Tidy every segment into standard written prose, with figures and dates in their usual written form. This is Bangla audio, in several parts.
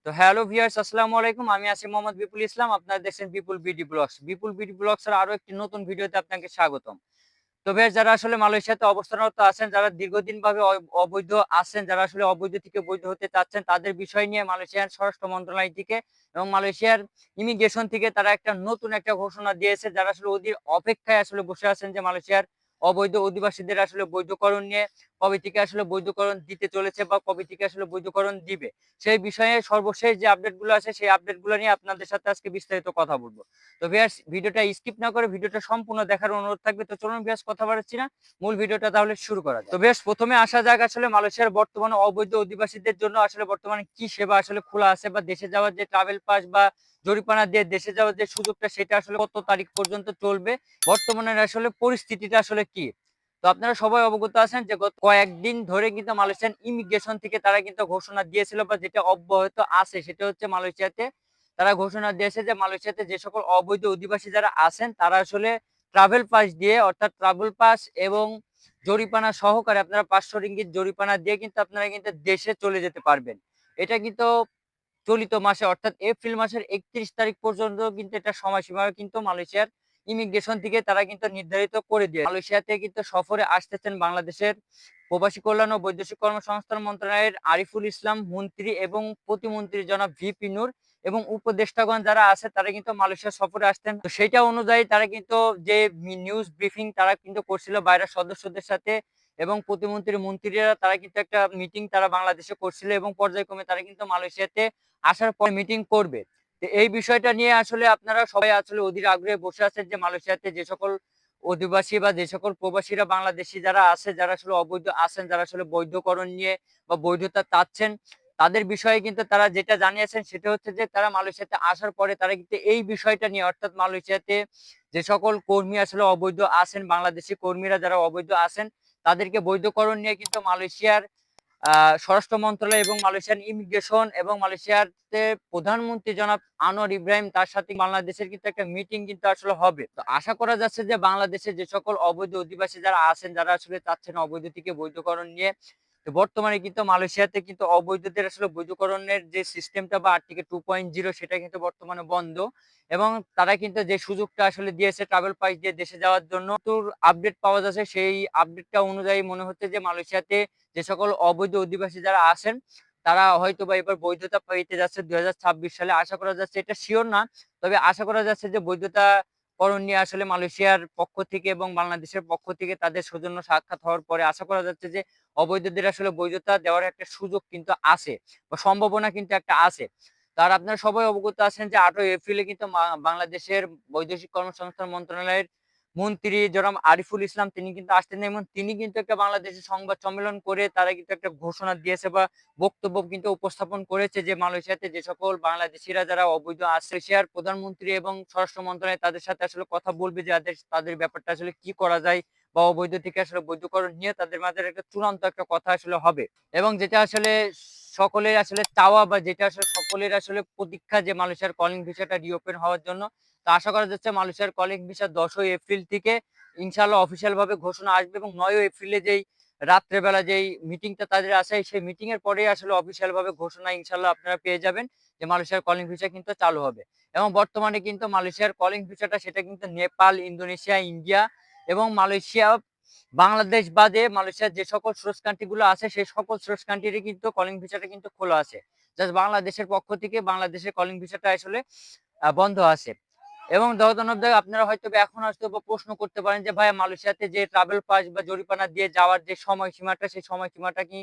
তো হ্যালো ভিউয়ার্স, আসসালামু আলাইকুম। আমি আছি মোহাম্মদ বিপুল ইসলাম। আপনারা দেখছেন বিপুল বিডি ব্লগস। বিপুল বিডি ব্লগস এর আরো একটি নতুন ভিডিওতে আপনাকে স্বাগতম। তো ভিউয়ার্স, যারা আসলে মালয়েশিয়াতে অবস্থানরত আছেন, যারা দীর্ঘদিনভাবে অবৈধ আছেন, যারা আসলে অবৈধ থেকে বৈধ হতে চাচ্ছেন, তাদের বিষয় নিয়ে মালয়েশিয়ার স্বরাষ্ট্র মন্ত্রণালয় থেকে এবং মালয়েশিয়ার ইমিগ্রেশন থেকে তারা একটা নতুন একটা ঘোষণা দিয়েছে। যারা আসলে অধীর অপেক্ষায় আসলে বসে আছেন যে মালয়েশিয়ার অবৈধ অধিবাসীদের আসলে বৈধকরণ নিয়ে কবে থেকে আসলে বৈধকরণ দিতে চলেছে বা কবে থেকে আসলে বৈধকরণ দিবে। সেই বিষয়ে সর্বশেষ যে আপডেটগুলো আছে সেই আপডেটগুলো নিয়ে আপনাদের সাথে আজকে বিস্তারিত কথা বলব। তো ভিউয়ার্স, ভিডিওটা স্কিপ না করে ভিডিওটা সম্পূর্ণ দেখার অনুরোধ থাকবে। তো চলুন ভিউয়ার্স, কথা বাড়াচ্ছি না, মূল ভিডিওটা তাহলে শুরু করা যাক। তো ভিউয়ার্স, প্রথমে আসা যাক আসলে মালয়েশিয়ার বর্তমানে অবৈধ অধিবাসীদের জন্য আসলে বর্তমানে কি সেবা আসলে খোলা আছে বা দেশে যাওয়ার যে ট্রাভেল পাস বা জরিমানা দিয়ে দেশে যাওয়ার যে সুযোগটা সেটা আসলে কত তারিখ পর্যন্ত চলবে, বর্তমানের আসলে পরিস্থিতিটা আসলে কি। তো আপনারা সবাই অবগত আছেন যে গত কয়েকদিন ধরে কিন্তু মালয়েশিয়ান ইমিগ্রেশন থেকে তারা কিন্তু ঘোষণা দিয়েছিল বা যেটা অব্যাহত আছে সেটা হচ্ছে মালয়েশিয়াতে তারা ঘোষণা দিয়েছে যে মালয়েশিয়াতে যে সকল অবৈধ অধিবাসী যারা আছেন তারা আসলে ট্রাভেল পাস দিয়ে, অর্থাৎ ট্রাভেল পাস এবং জরিমানা সহকারে আপনারা ৫০০ রিঙ্গিত জরিমানা দিয়ে কিন্তু আপনারা কিন্তু দেশে চলে যেতে পারবেন। এটা কিন্তু চলিত মাসে, অর্থাৎ এপ্রিল মাসের ৩১ তারিখ পর্যন্ত কিন্তু এটা সময়সীমা কিন্তু মালয়েশিয়ার ইমিগ্রেশন থেকে তারা কিন্তু নির্ধারিত করে দিয়ে মালয়েশিয়াতে কিন্তু সফরে আসতেছেন বাংলাদেশের প্রবাসী কল্যাণ ও বৈদেশিক কর্মসংস্থান মন্ত্রণালয়ের আরিফুল ইসলাম মন্ত্রী এবং প্রতিমন্ত্রী জনাব ভিপি নূর এবং উপদেষ্টাগণ যারা আছে তারা কিন্তু মালয়েশিয়া সফরে আসতেন। তো সেইটা অনুযায়ী তারা কিন্তু যে নিউজ ব্রিফিং তারা কিন্তু করছিল বাইরের সদস্যদের সাথে এবং মন্ত্রীরা তারা কিন্তু একটা মিটিং তারা বাংলাদেশে করছিল এবং পর্যায়ক্রমে তারা কিন্তু মালয়েশিয়াতে আসার পর মিটিং করবে। তো এই বিষয়টা নিয়ে আসলে আপনারা সবাই আসলে অধীর আগ্রহে বসে আছেন যে মালয়েশিয়াতে যে সকল অধিবাসী বা যে সকল প্রবাসীরা বাংলাদেশী যারা আছে, যারা আসলে অবৈধ আছেন, যারা আসলে বৈধকরণ নিয়ে বা বৈধতা চাচ্ছেন, তাদের বিষয়ে কিন্তু তারা যেটা জানিয়েছেন সেটা হচ্ছে যে তারা মালয়েশিয়াতে আসার পরে তারা কিন্তু এই বিষয়টা নিয়ে, অর্থাৎ মালয়েশিয়াতে যে সকল কর্মী আসলে অবৈধ আছেন, বাংলাদেশী কর্মীরা যারা অবৈধ আছেন তাদেরকে বৈধকরণ নিয়ে কিন্তু মালয়েশিয়ার স্বরাষ্ট্র মন্ত্রণালয় এবং মালয়েশিয়ান ইমিগ্রেশন এবং মালয়েশিয়াতে প্রধানমন্ত্রী জনাব আনোয়ার ইব্রাহিম তার সাথে বাংলাদেশের কিন্তু একটা মিটিং কিন্তু আসলে হবে। তো আশা করা যাচ্ছে যে বাংলাদেশে যে সকল অবৈধ অধিবাসী যারা আছেন, যারা আসলে চাচ্ছেন অবৈধ থেকে বৈধকরণ নিয়ে, তো বর্তমানে কিন্তু মালয়েশিয়াতে কিন্তু অবৈধদের আসলে বৈধকরণের যে সিস্টেমটা বা আর্টিকেল 2.0 সেটা কিন্তু বর্তমানে বন্ধ এবং তারা কিন্তু যে সুযোগটা আসলে দিয়েছে ট্রাভেল পাস দিয়ে দেশে যাওয়ার জন্য, তোর আপডেট পাওয়া যাচ্ছে সেই আপডেটটা অনুযায়ী মনে হচ্ছে যে মালয়েশিয়াতে যে সকল অবৈধ অধিবাসী যারা আছেন তারা হয়তোবা এবার বৈধতা পেতে যাচ্ছে ২০২৬ সালে। আশা করা যাচ্ছে, এটা সিওর না, তবে আশা করা যাচ্ছে যে বৈধতা করণ নিয়ে আসলে মালয়েশিয়ার পক্ষ থেকে এবং বাংলাদেশের পক্ষ থেকে তাদের সৌজন্য সাক্ষাৎ হওয়ার পরে আশা করা যাচ্ছে যে অবৈধদের আসলে বৈধতা দেওয়ার একটা সুযোগ কিন্তু আছে বা সম্ভাবনা কিন্তু একটা আছে। আর আপনারা সবাই অবগত আছেন যে ৮ই এপ্রিলে কিন্তু বাংলাদেশের বৈদেশিক কর্মসংস্থান মন্ত্রণালয়ের মন্ত্রী জনাব আরিফুল ইসলাম তিনি কিন্তু আসছেন এবং তিনি কিন্তু একটা বাংলাদেশের সংবাদ সম্মেলন করে তারা কিন্তু একটা ঘোষণা দিয়েছে বা বক্তব্য কিন্তু উপস্থাপন করেছে যে মালয়েশিয়াতে যে সকল বাংলাদেশিরা যারা অবৈধ আছে, মালয়েশিয়ার প্রধানমন্ত্রী এবং স্বরাষ্ট্র মন্ত্রণালয় তাদের সাথে আসলে কথা বলবে যে তাদের ব্যাপারটা আসলে কি করা যায় বা অবৈধ থেকে আসলে বৈধকরণ নিয়ে তাদের মাঝে একটা চূড়ান্ত একটা কথা আসলে হবে এবং যেটা আসলে সকলের আসলে চাওয়া বা যেটা আসলে সকলের আসলে প্রতীক্ষা যে মালয়েশিয়ার কলিং ভিসাটা রিওপেন হওয়ার জন্য। তো আশা করা যাচ্ছে মালয়েশিয়ার কলিং ভিসা ১০ই এপ্রিল থেকে ইনশাআল্লাহ অফিসিয়াল ভাবে ঘোষণা আসবে এবং ৯ই এপ্রিলে যেই রাত্রেবেলা যেই মিটিংটা তাদের আছে সেই মিটিং এর পরেই আসলে অফিসিয়াল ভাবে ঘোষণা ইনশাআল্লাহ আপনারা পেয়ে যাবেন যে মালয়েশিয়ার কলিং ভিসা কিন্তু চালু হবে। এবং বর্তমানে কিন্তু মালয়েশিয়ার কলিং ভিসাটা সেটা কিন্তু নেপাল, ইন্দোনেশিয়া, ইন্ডিয়া এবং মালয়েশিয়া, বাংলাদেশ বাদে মালয়েশিয়ার যে সকল সোর্স কান্ট্রি গুলো আছে সেই সকল সোর্স কান্ট্রিরই কিন্তু কলিং ভিসাটা কিন্তু খোলা আছে। জাস্ট বাংলাদেশের পক্ষ থেকে বাংলাদেশের কলিং ভিসাটা আসলে বন্ধ আছে। এবং দোতনবদের আপনারা হয়তোবা এখন হয়তোবা প্রশ্ন করতে পারেন যে ভাইয়া, মালয়েশিয়াতে যে ট্রাভেল পাস বা জরিমানা দিয়ে যাওয়ার যে সময়সীমাটা সেই সময়সীমাটা কি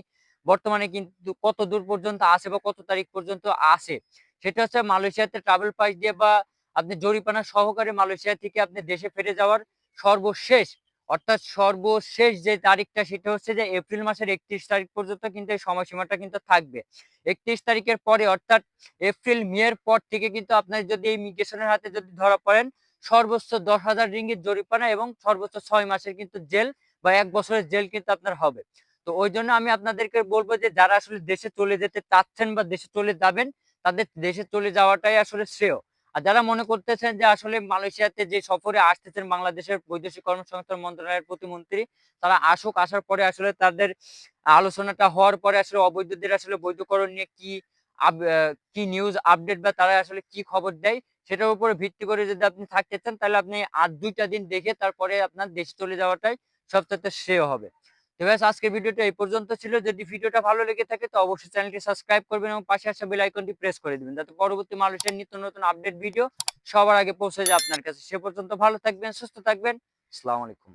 বর্তমানে কিন্তু কত দূর পর্যন্ত আছে বা কত তারিখ পর্যন্ত আছে? সেটা হচ্ছে মালয়েশিয়াতে ট্রাভেল পাস দিয়ে বা আপনি জরিমানা সহকারে মালয়েশিয়া থেকে আপনি দেশে ফিরে যাওয়ার সর্বশেষ, অর্থাৎ সর্বশেষ যে তারিখটা সেটা হচ্ছে যে এপ্রিল মাসের ৩১ তারিখ পর্যন্ত কিন্তু এই সময়সীমাটা কিন্তু থাকবে। ৩১ তারিখের পরে, অর্থাৎ এপ্রিল মে এর পর থেকে কিন্তু আপনার যদি ইমিগ্রেশনের হাতে যদি ধরা পড়েন সর্বোচ্চ ১০,০০০ রিঙ্গিত জরিমানা এবং সর্বোচ্চ ৬ মাসের কিন্তু জেল বা ১ বছরের জেল কিন্তু আপনার হবে। তো ওইজন্য আমি আপনাদেরকে বলব যে যারা আসলে দেশে চলে যেতে চাচ্ছেন বা দেশে চলে যাবেন তাদের দেশে চলে যাওয়াটাই আসলে শ্রেয়। আর যারা মনে করতেছেন যে আসলে মালয়েশিয়াতে যে সফরে আসতেছেন বাংলাদেশের বৈদেশিক কর্মসংস্থান মন্ত্রণালয়ের প্রতিমন্ত্রী, তারা আসুক, আসার পরে আসলে তাদের আলোচনাটা হওয়ার পরে আসলে অবৈধদের আসলে বৈধকরণ নিয়ে কি কি নিউজ আপডেট বা তারা আসলে কি খবর দেয় সেটার উপরে ভিত্তি করে যদি আপনি থাকতে চান তাহলে আপনি আর ২টা দিন দেখে তারপরে আপনার দেশে চলে যাওয়াটাই সবচাইতে শ্রেয় হবে। তো ব্যাস আজকের ভিডিওটা এই পর্যন্ত ছিল। যদি ভিডিওটা ভালো লেগে থাকে তো অবশ্যই চ্যানেলটি সাবস্ক্রাইব করবেন এবং পাশে আসা বেল আইকনটি প্রেস করে দিবেন যাতে পরবর্তী মালয়েশিয়ার নিত্য নতুন আপডেট ভিডিও সবার আগে পৌঁছে যায় আপনার কাছে। সে পর্যন্ত ভালো থাকবেন, সুস্থ থাকবেন। আসসালামু আলাইকুম।